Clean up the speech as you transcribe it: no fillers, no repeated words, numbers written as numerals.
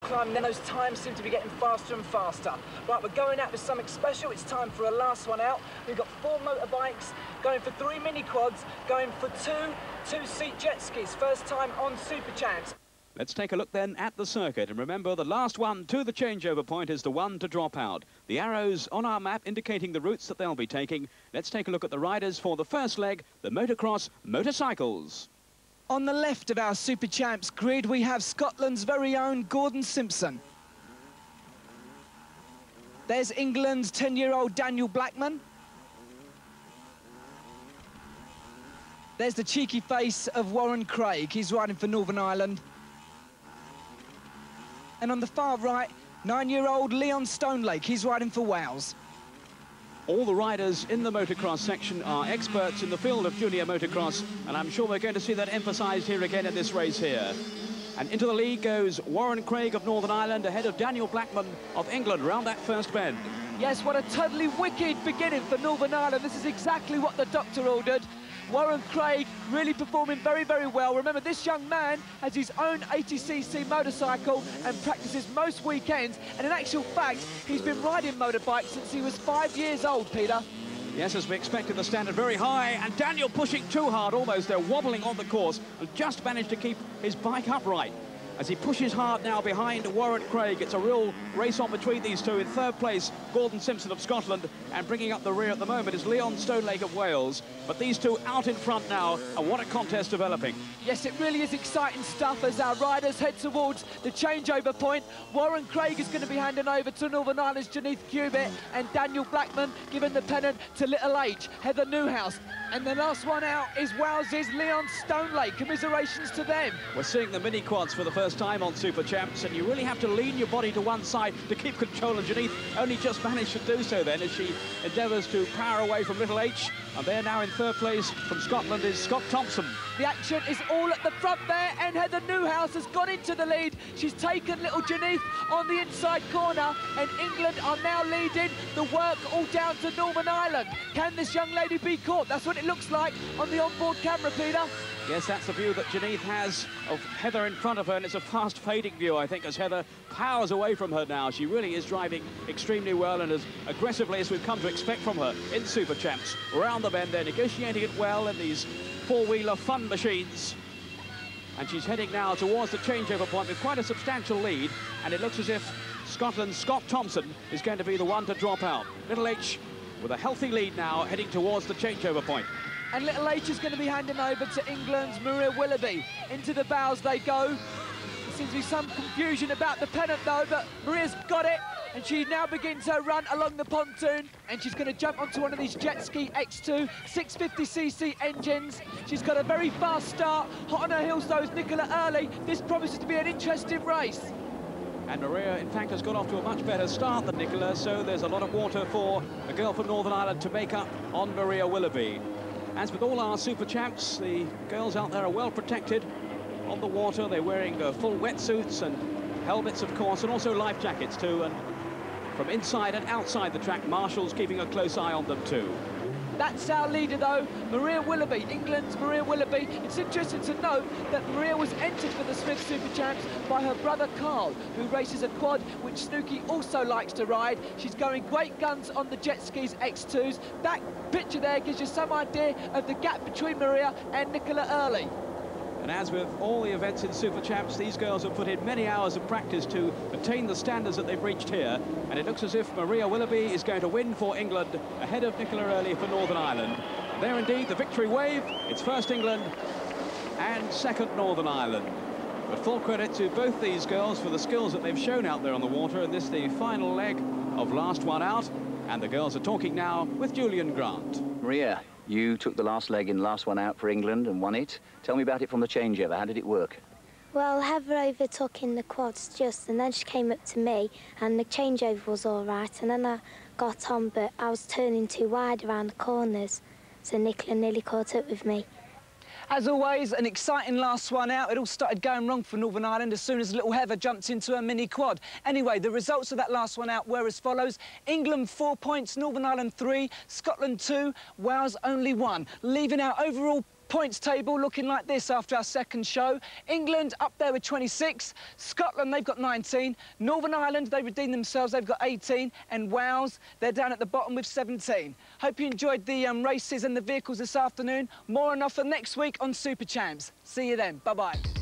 climb, then those times seem to be getting faster and faster. Right, we're going out with something special. It's time for a last one out. We've got 4 motorbikes, going for 3 mini quads, going for 2 two-seat jet skis. First time on Superchamps. Let's take a look then at the circuit, and remember the last one to the changeover point is the one to drop out. The arrows on our map indicating the routes that they'll be taking. Let's take a look at the riders for the first leg, the motocross motorcycles. On the left of our Superchamps grid, we have Scotland's very own Gordon Simpson. There's England's 10-year-old Daniel Blackman. There's the cheeky face of Warren Craig. He's riding for Northern Ireland. And on the far right, 9-year-old Leon Stonelake. He's riding for Wales. All the riders in the motocross section are experts in the field of junior motocross, and I'm sure we're going to see that emphasised here again in this race here. And into the lead goes Warren Craig of Northern Ireland, ahead of Daniel Blackman of England, round that first bend. Yes, what a totally wicked beginning for Northern Ireland. This is exactly what the doctor ordered. Warren Craig really performing very, very well. Remember, this young man has his own 80cc motorcycle and practices most weekends. And in actual fact, he's been riding motorbikes since he was 5 years old, Peter. Yes, as we expected, the standard very high, and Daniel pushing too hard, almost they're wobbling on the course, and just managed to keep his bike upright. As he pushes hard now behind Warren Craig, it's a real race on between these two. In third place, Gordon Simpson of Scotland, and bringing up the rear at the moment is Leon Stonelake of Wales. But these two out in front now, and what a contest developing. Yes, it really is exciting stuff as our riders head towards the changeover point. Warren Craig is going to be handing over to Northern Ireland's Janeth Cubitt, and Daniel Blackman giving the pennant to Little H, Heather Newhouse. And the last one out is Wales's Leon Stonelake. Commiserations to them. We're seeing the mini quads for the first time on Superchamps, and you really have to lean your body to one side to keep control, and Janeth only just managed to do so then as she endeavours to power away from Little H. And there now in third place from Scotland is Scott Thompson. The action is all at the front there, and Heather Newhouse has gone into the lead. She's taken little Janeth on the inside corner, and England are now leading the work all down to Northern Ireland. Can this young lady be caught? That's what it looks like on the onboard camera, Peter. Yes, that's the view that Janeth has of Heather in front of her, and it's a fast fading view, I think, as Heather powers away from her now. She really is driving extremely well and as aggressively as we've come to expect from her in Superchamps. Round the bend, they're negotiating it well in these four-wheeler fun machines. And she's heading now towards the changeover point with quite a substantial lead, and it looks as if Scotland's Scott Thompson is going to be the one to drop out. Little H with a healthy lead now, heading towards the changeover point. And Little H is going to be handing over to England's Maria Willoughby. Into the bows they go. There seems to be some confusion about the pennant though, but Maria's got it, and she now begins her run along the pontoon, and she's going to jump onto one of these Jetski X2 650cc engines. She's got a very fast start. Hot on her heels though is Nicola Early. This promises to be an interesting race. And Maria, in fact, has got off to a much better start than Nicola, so there's a lot of water for a girl from Northern Ireland to make up on Maria Willoughby. As with all our Super Champs, the girls out there are well protected on the water. They're wearing full wetsuits and helmets, of course, and also life jackets too. And from inside and outside the track, marshals keeping a close eye on them too. That's our leader though, Maria Willoughby, England's Maria Willoughby. It's interesting to note that Maria was entered for the Smith Super Champs by her brother Carl, who races a quad which Snooki also likes to ride. She's going great guns on the jet skis X2s. That picture there gives you some idea of the gap between Maria and Nicola Early. And as with all the events in Super Champs, these girls have put in many hours of practice to attain the standards that they've reached here. And it looks as if Maria Willoughby is going to win for England ahead of Nicola Early for Northern Ireland. There indeed, the victory wave. It's first England and second Northern Ireland. But full credit to both these girls for the skills that they've shown out there on the water. And this is the final leg of last one out. And the girls are talking now with Julian Grant. Maria, you took the last leg in last one out for England and won it. Tell me about it from the changeover. How did it work? Well, Heather overtook in the quads just, and then she came up to me, and the changeover was all right, and then I got on, but I was turning too wide around the corners, so Nicola nearly caught up with me. As always, an exciting last one out. It all started going wrong for Northern Ireland as soon as little Heather jumped into her mini quad. Anyway, the results of that last one out were as follows. England 4 points, Northern Ireland 3, Scotland 2, Wales only 1, leaving our overall points table looking like this after our second show. England up there with 26. Scotland, they've got 19. Northern Ireland, they redeemed themselves, they've got 18. And Wales, they're down at the bottom with 17. Hope you enjoyed the races and the vehicles this afternoon. More on offer next week on Super Champs. See you then. Bye-bye.